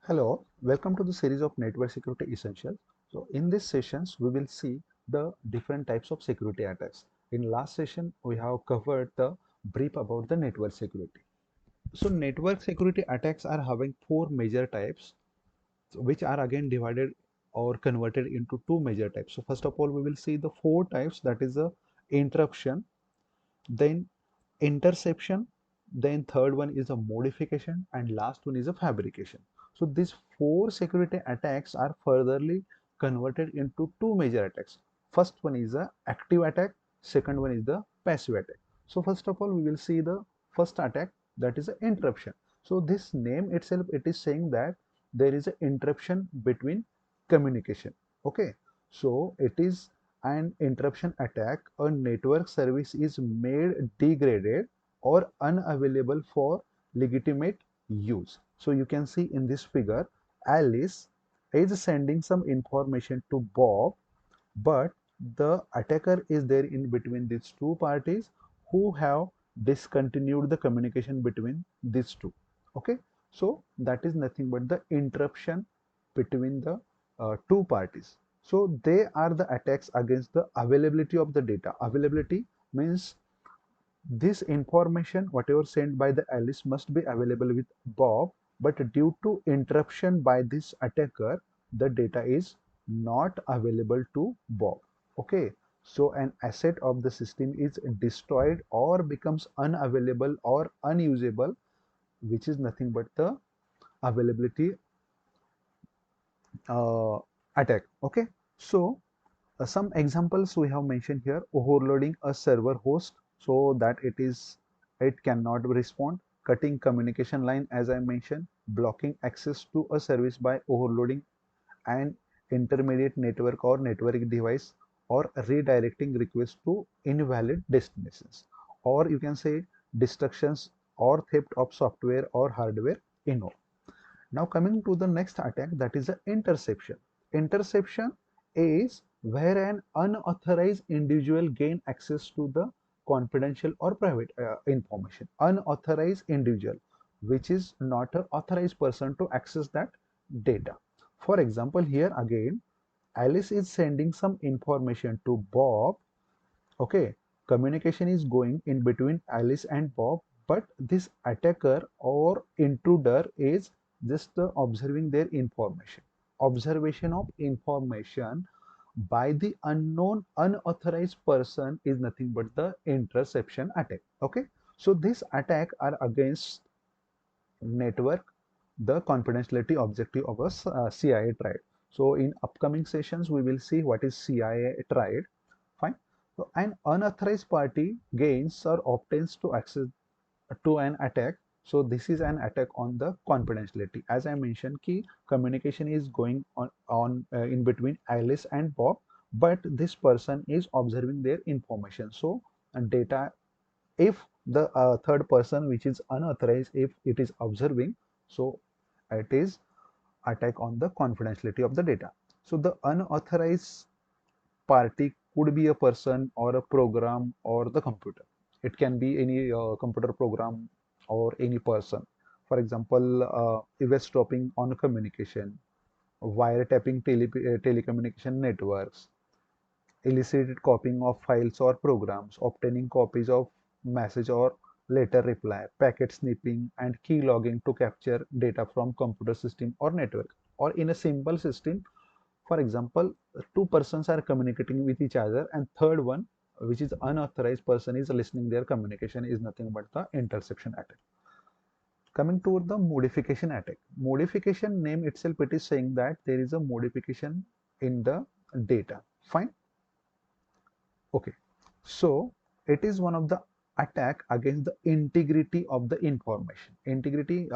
Hello, welcome to the series of Network Security Essentials. So in this sessions, we will see the different types of security attacks. In last session, we have covered the brief about the network security. So network security attacks are having four major types, which are again divided or converted into two major types. So first of all, we will see the four types, that is a interruption, then interception, then third one is a modification, and last one is a fabrication. So these four security attacks are furtherly converted into two major attacks. First one is a active attack, second one is the passive attack. So first of all, we will see the first attack, that is a interruption. So this name itself, it is saying that there is an interruption between communication. Okay, so it is an interruption attack. A network service is made degraded or unavailable for legitimate use. So you can see in this figure, Alice is sending some information to Bob, but the attacker is there in between these two parties who have discontinued the communication between these two. Okay, so that is nothing but the interruption between the two parties. So they are the attacks against the availability of the data. Availability means this information, whatever sent by the Alice, must be available with Bob, but due to interruption by this attacker, the data is not available to Bob. Okay, so an asset of the system is destroyed or becomes unavailable or unusable, which is nothing but the availability uh, attack. Okay, so some examples we have mentioned here: overloading a server host so that it cannot respond, cutting communication line, as I mentioned, blocking access to a service by overloading an intermediate network or network device, or redirecting requests to invalid destinations, or you can say destructions or theft of software or hardware in all. Now coming to the next attack, that is the interception. Interception is where an unauthorized individual gain access to the confidential or private information. Unauthorized individual, which is not an authorized person to access that data. For example, here again, Alice is sending some information to Bob. Okay, communication is going in between Alice and Bob, but this attacker or intruder is just observing their information. Observation of information by the unknown unauthorized person is nothing but the interception attack. Okay, so this attack are against network, the confidentiality objective of a CIA triad. So in upcoming sessions, we will see what is CIA triad. Fine. So an unauthorized party gains or obtains to access to an attack. So this is an attack on the confidentiality. As I mentioned, key communication is going on in between Alice and Bob, but this person is observing their information. So data, if the third person which is unauthorized, if it is observing, so it is attack on the confidentiality of the data. So the unauthorized party could be a person or a program or the computer. It can be any computer program or any person. For example, eavesdropping on communication, wiretapping telecommunication networks, illicit copying of files or programs, obtaining copies of message or letter reply, packet sniffing, and key logging to capture data from computer system or network. Or in a simple system, for example, two persons are communicating with each other, and third one, which is unauthorized person, is listening their communication, is nothing but the interception attack. Coming to the modification attack. Modification name itself, it is saying that there is a modification in the data. Fine. Okay, so it is one of the attack against the integrity of the information. Integrity,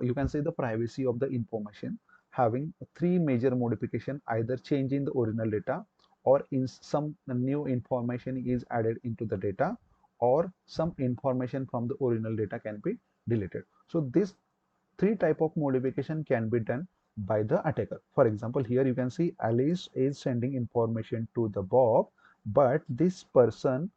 you can say the privacy of the information, having three major modification: either changing the original data, or in some new information is added into the data, or some information from the original data can be deleted. So this three type of modification can be done by the attacker. For example, here you can see Alice is sending information to the Bob, but this person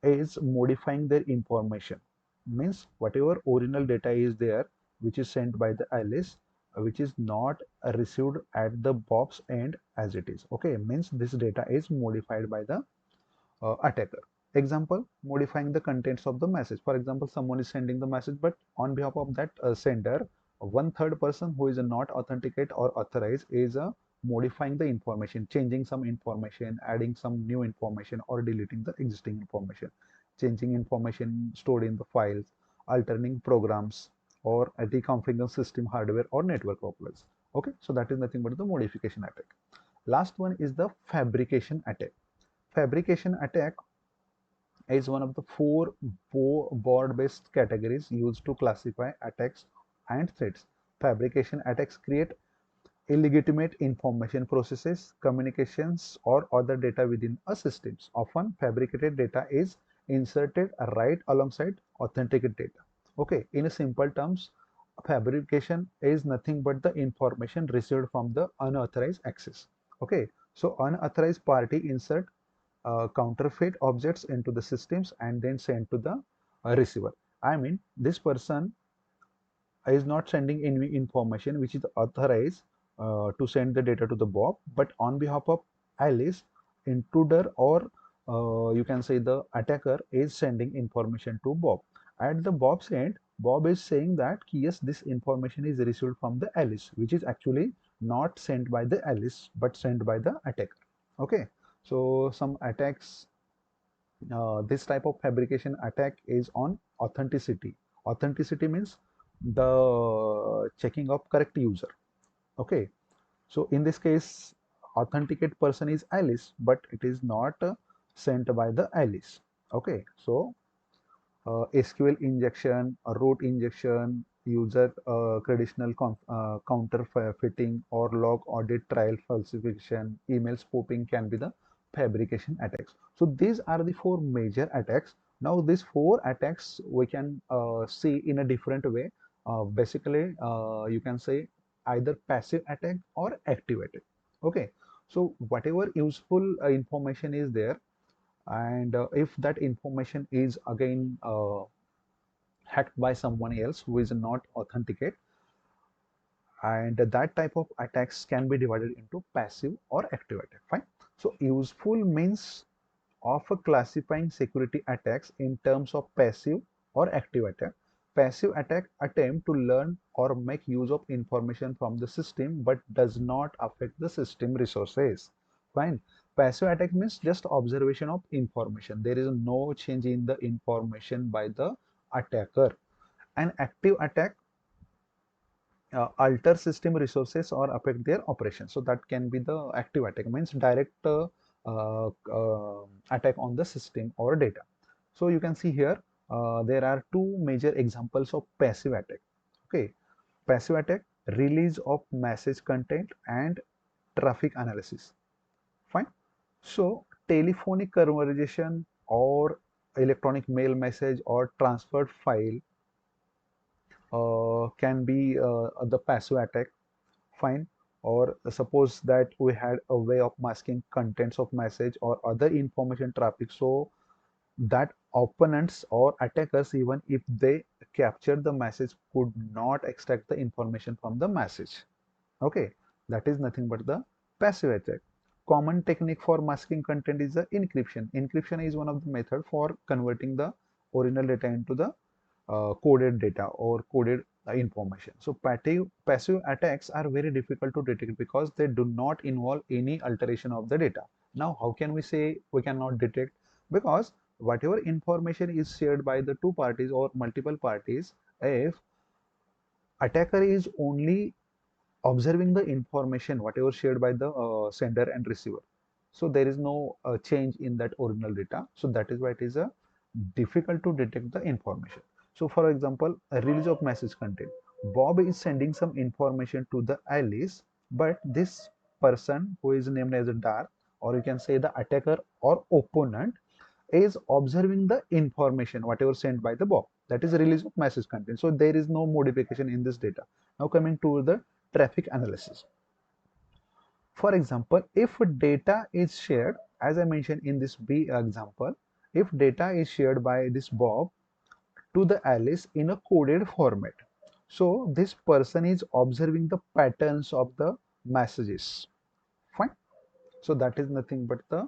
is modifying their information. Means whatever original data is there, which is sent by the Alice, which is not received at the Bob's end as it is. Okay, means this data is modified by the attacker. Example, modifying the contents of the message. For example, someone is sending the message, but on behalf of that sender, one third person who is not authenticate or authorized is modifying the information, changing some information, adding some new information, or deleting the existing information, changing information stored in the files, altering programs, or deconfiguring system hardware or network workloads. Okay, so that is nothing but the modification attack. Last one is the fabrication attack. Fabrication attack is one of the four board-based categories used to classify attacks and threats. Fabrication attacks create illegitimate information processes, communications, or other data within a system. Often, fabricated data is inserted right alongside authenticate data. Okay, in a simple terms, fabrication is nothing but the information received from the unauthorized access. Okay, so unauthorized party insert counterfeit objects into the systems and then send to the receiver. I mean, this person is not sending any information which is authorized to send the data to the Bob, but on behalf of Alice, intruder or you can say the attacker is sending information to Bob. At the Bob's end, Bob is saying that yes, this information is received from the Alice, which is actually not sent by the Alice but sent by the attacker. Okay, so some attacks, this type of fabrication attack is on authenticity. Authenticity means the checking of correct user. Okay, so in this case, authenticate person is Alice, but it is not sent by the Alice. Okay, so SQL injection, root injection, user conditional counterfeiting, or log audit trial falsification, email spoofing can be the fabrication attacks. So these are the four major attacks. Now these four attacks we can see in a different way. Basically, you can say either passive attack or active attack. Okay, so whatever useful information is there, and if that information is again hacked by someone else who is not authenticate, and that type of attacks can be divided into passive or active attack. Fine, so useful means of classifying security attacks in terms of passive or active attack. Passive attack attempt to learn or make use of information from the system but does not affect the system resources. Fine. Passive attack means just observation of information. There is no change in the information by the attacker. An active attack alter system resources or affect their operations. So that can be the active attack, means direct attack on the system or data. So you can see here there are two major examples of passive attack. Okay, passive attack, release of message content and traffic analysis. Fine. So telephonic conversation or electronic mail message or transferred file can be the passive attack. Fine. Or suppose that we had a way of masking contents of message or other information traffic, so that opponents or attackers, even if they capture the message, could not extract the information from the message. Okay, that is nothing but the passive attack. Common technique for masking content is the encryption. Encryption is one of the method for converting the original data into the coded data or coded information. So passive attacks are very difficult to detect because they do not involve any alteration of the data. Now, how can we say we cannot detect? Because whatever information is shared by the two parties or multiple parties, if attacker is only observing the information whatever shared by the sender and receiver, so there is no change in that original data, so that is why it is difficult to detect the information. So for example, a release of message content, Bob is sending some information to the Alice, but this person who is named as a dark, or you can say the attacker or opponent, is observing the information whatever sent by the Bob, that is release of message content, so there is no modification in this data. Now coming to the traffic analysis. For example, if data is shared, as I mentioned in this B example, if data is shared by this Bob to the Alice in a coded format, So this person is observing the patterns of the messages. Fine. So that is nothing but the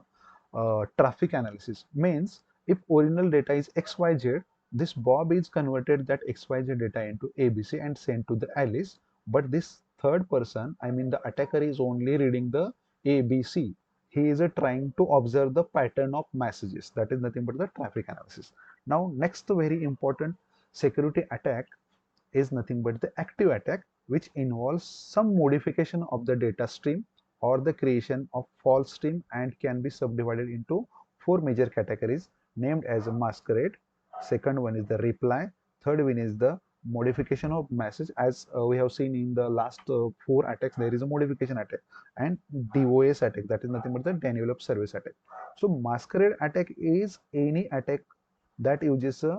traffic analysis. Means if original data is XYZ, this Bob is converted that XYZ data into ABC and sent to the Alice. But this third person, I mean the attacker, is only reading the ABC. He is trying to observe the pattern of messages. That is nothing but the traffic analysis. Now next very important security attack is nothing but the active attack, which involves some modification of the data stream or the creation of false stream and can be subdivided into four major categories named as a masquerade. Second one is the reply. Third one is the modification of message. As we have seen in the last four attacks, there is a modification attack and DOS attack, that is nothing but the denial of service attack. So masquerade attack is any attack that uses a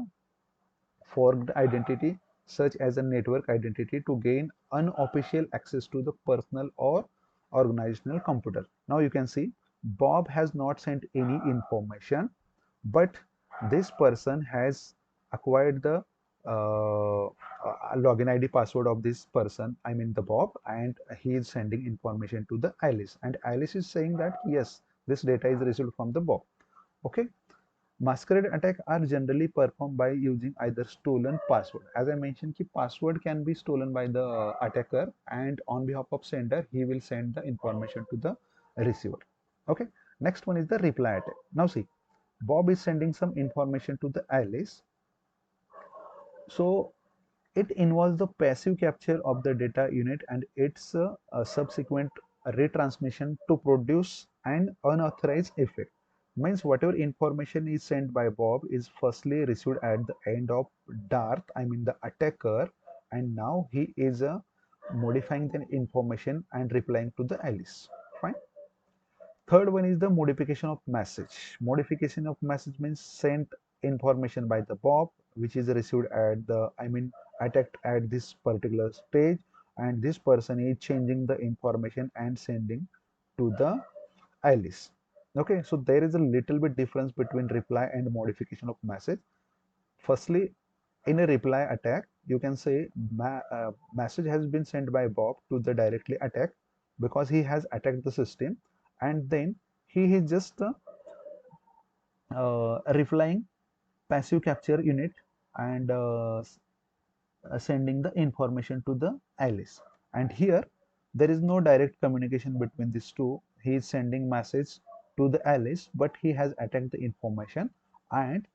forked identity such as a network identity to gain unofficial access to the personal or organizational computer. Now you can see Bob has not sent any information, but this person has acquired the login ID password of this person, I mean the Bob, and he is sending information to the Alice, and Alice is saying that yes, this data is received from the Bob. Okay. Masquerade attacks are generally performed by using either stolen password. As I mentioned, ki password can be stolen by the attacker, and on behalf of sender, he will send the information to the receiver. Okay. Next one is the reply attack. Now see, Bob is sending some information to the Alice. So it involves the passive capture of the data unit and its subsequent retransmission to produce an unauthorized effect. Means whatever information is sent by Bob is firstly received at the end of Darth, I mean the attacker, and now he is modifying the information and replying to the Alice. Fine. Third one is the modification of message. Modification of message means sent information by the Bob, which is received at the, I mean, attacked at this particular stage, and this person is changing the information and sending to the Alice. Okay, so there is a little bit difference between reply and modification of message. Firstly, in a reply attack, you can say message has been sent by Bob to the directly attack because he has attacked the system, and then he is just replying passive capture unit and sending the information to the Alice. And here there is no direct communication between these two. He is sending message to the Alice, but he has attacked the information, and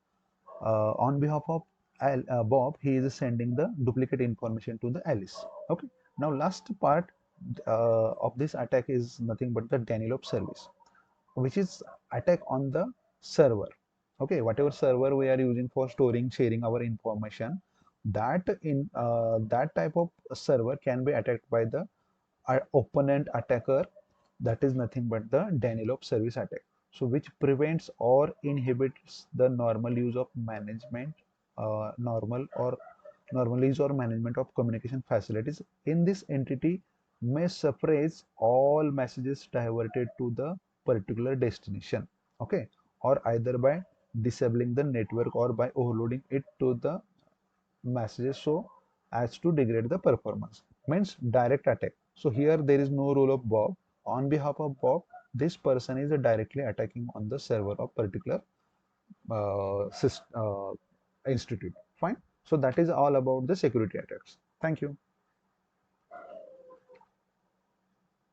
on behalf of Bob, he is sending the duplicate information to the Alice. Okay. Now last part of this attack is nothing but the denial of service, which is attack on the server. Okay, whatever server we are using for storing, sharing our information, that type of server can be attacked by the opponent attacker. That is nothing but the denial of service attack, so which prevents or inhibits the normal use of management normal use or management of communication facilities in this entity may suppress all messages diverted to the particular destination. Okay, or either by disabling the network or by overloading it to the messages so as to degrade the performance. Means direct attack. So here there is no role of Bob. On behalf of Bob, this person is directly attacking on the server of particular institute. Fine. So that is all about the security attacks. Thank you.